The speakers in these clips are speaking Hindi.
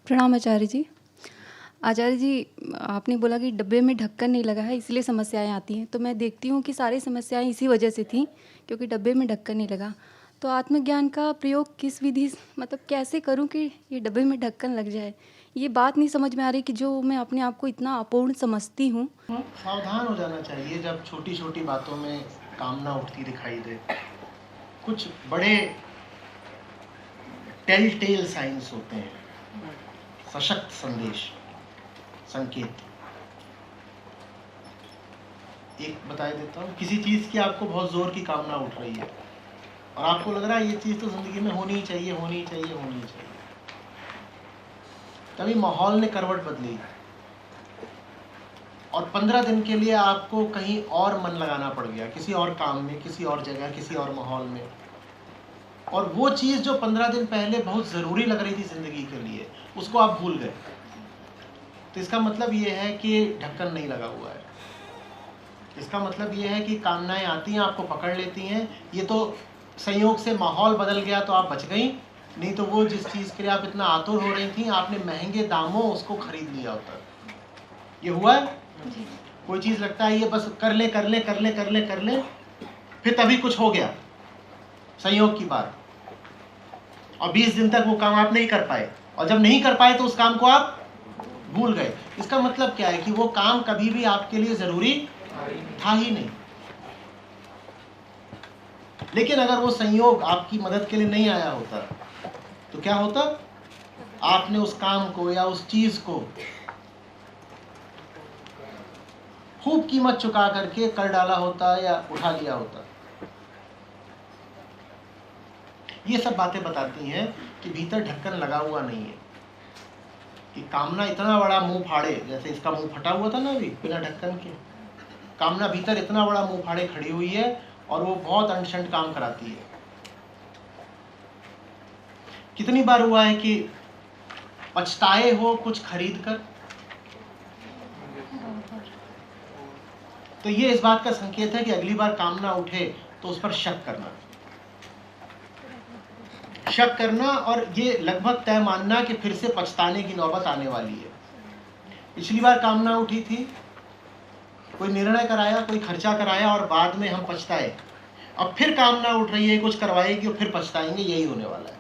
प्रणाम आचार्य जी। आचार्य जी, आपने बोला कि डब्बे में ढक्कन नहीं लगा है इसलिए समस्याएं आती हैं, तो मैं देखती हूँ कि सारी समस्याएं इसी वजह से थी क्योंकि डब्बे में ढक्कन नहीं लगा। तो आत्मज्ञान का प्रयोग किस विधि मतलब कैसे करूँ कि ये डब्बे में ढक्कन लग जाए? ये बात नहीं समझ में आ रही कि जो मैं अपने आप को इतना अपूर्ण समझती हूँ। सावधान हो जाना चाहिए जब छोटी छोटी बातों में कामना उठती दिखाई दे। कुछ बड़े टेल टेल साइंस होते हैं, सशक्त संदेश, संकेत। एक बता देता हूँ, किसी चीज़ की आपको बहुत ज़ोर की कामना उठ रही है और आपको लग रहा है ये चीज़ तो ज़िंदगी में होनी ही चाहिए, होनी ही चाहिए, होनी ही चाहिए। तभी माहौल ने करवट बदली और 15 दिन के लिए आपको कहीं और मन लगाना पड़ गया, किसी और काम में, किसी और जगह, किसी और माहौल में। और वो चीज़ जो 15 दिन पहले बहुत ज़रूरी लग रही थी ज़िंदगी के लिए, उसको आप भूल गए। तो इसका मतलब ये है कि ढक्कन नहीं लगा हुआ है। इसका मतलब ये है कि कामनाएं आती हैं, आपको पकड़ लेती हैं। ये तो संयोग से माहौल बदल गया तो आप बच गई, नहीं तो वो जिस चीज़ के लिए आप इतना आतुर हो रही थी, आपने महंगे दामों उसको खरीद लिया होता। ये हुआ है? कोई चीज़ लगता है ये बस कर ले कर ले कर ले कर ले कर ले, फिर तभी कुछ हो गया, संयोग की बात, और 20 दिन तक वो काम आप नहीं कर पाए, और जब नहीं कर पाए तो उस काम को आप भूल गए। इसका मतलब क्या है कि वो काम कभी भी आपके लिए जरूरी था ही नहीं। लेकिन अगर वो संयोग आपकी मदद के लिए नहीं आया होता तो क्या होता? आपने उस काम को या उस चीज को खूब कीमत चुका करके कर डाला होता या उठा लिया होता। ये सब बातें बताती हैं कि भीतर ढक्कन लगा हुआ नहीं है, कि कामना इतना बड़ा मुंह फाड़े, जैसे इसका मुंह फटा हुआ था ना अभी बिना ढक्कन के। कामना भीतर इतना बड़ा मुंह फाड़े खड़ी हुई है और वो बहुत अनशंट काम कराती है। कितनी बार हुआ है कि पछताए हो कुछ खरीद कर? तो ये इस बात का संकेत है कि अगली बार कामना उठे तो उस पर शक करना, शक करना, और ये लगभग तय मानना कि फिर से पछताने की नौबत आने वाली है। पिछली बार कामना उठी थी, कोई निर्णय कराया, कोई खर्चा कराया और बाद में हम पछताए। अब फिर कामना उठ रही है, कुछ करवाएगी और फिर पछताएंगे, यही होने वाला है।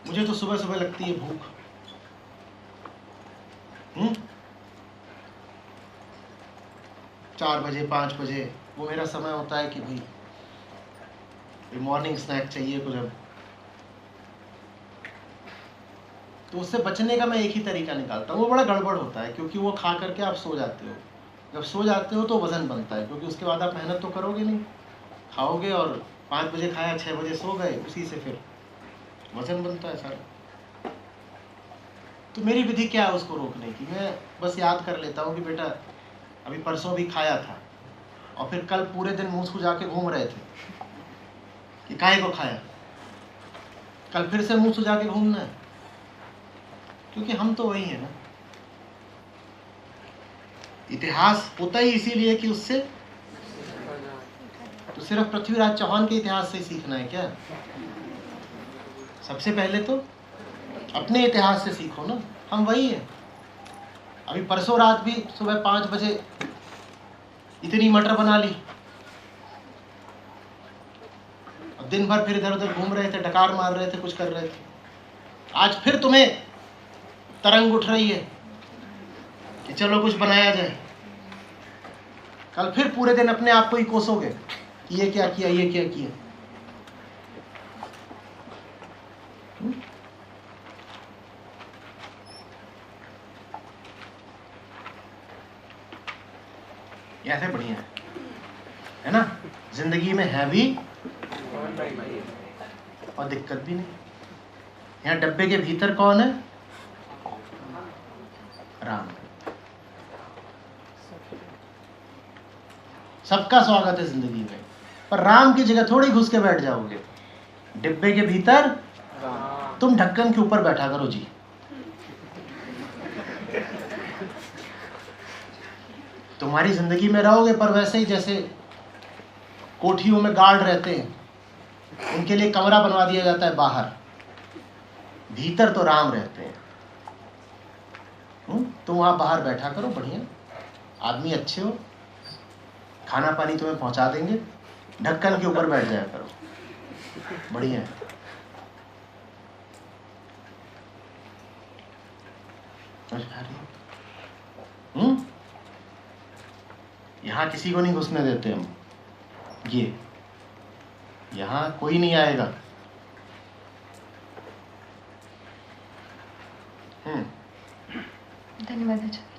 मुझे तो सुबह सुबह लगती है भूख। 4 बजे 5 बजे वो मेरा समय होता है कि भाई मॉर्निंग स्नैक चाहिए कुछ। अब तो उससे बचने का मैं एक ही तरीका निकालता हूँ। वो बड़ा गड़बड़ होता है क्योंकि वो खा करके आप सो जाते हो। जब सो जाते हो तो वजन बनता है, क्योंकि उसके बाद आप मेहनत तो करोगे नहीं, खाओगे और 5 बजे खाया 6 बजे सो गए, उसी से फिर वजन बनता है सारा। तो मेरी विधि क्या है उसको रोकने की? मैं बस याद कर लेता हूँ कि बेटा अभी परसों भी खाया था और फिर कल पूरे दिन मुँह सुजा के घूम रहे थे कि काहे को खाया, कल फिर से मुँह सुजा के घूमना है, क्योंकि हम तो वही है ना। इतिहास होता ही इसीलिए कि उससे, तो सिर्फ पृथ्वीराज चौहान के इतिहास से सीखना है क्या? सबसे पहले तो अपने इतिहास से सीखो ना, हम वही हैं। अभी परसों रात भी सुबह 5 बजे इतनी मटर बना ली, अब दिन भर फिर इधर उधर घूम रहे थे, डकार मार रहे थे, कुछ कर रहे थे। आज फिर तुम्हें तरंग उठ रही है कि चलो कुछ बनाया जाए। कल फिर पूरे दिन अपने आप को ही कोसोगे कि ये क्या किया, ये क्या किया। ऐसे बढ़िया है ना, जिंदगी में है भी और दिक्कत भी नहीं। यहाँ डब्बे के भीतर कौन है? राम। सबका स्वागत है जिंदगी में, पर राम की जगह थोड़ी घुस के बैठ जाओगे। डिब्बे के भीतर तुम ढक्कन के ऊपर बैठा करो जी। तुम्हारी जिंदगी में रहोगे पर वैसे ही जैसे कोठियों में गार्ड रहते हैं, उनके लिए कमरा बनवा दिया जाता है बाहर, भीतर तो राम रहते हैं। तो वहां बाहर बैठा करो, बढ़िया आदमी अच्छे हो, खाना पानी तुम्हें पहुंचा देंगे, ढक्कन के ऊपर बैठ जाया करो, बढ़िया है। यहां किसी को नहीं घुसने देते हम, ये यहां कोई नहीं आएगा। धन्यवाद आचार्य।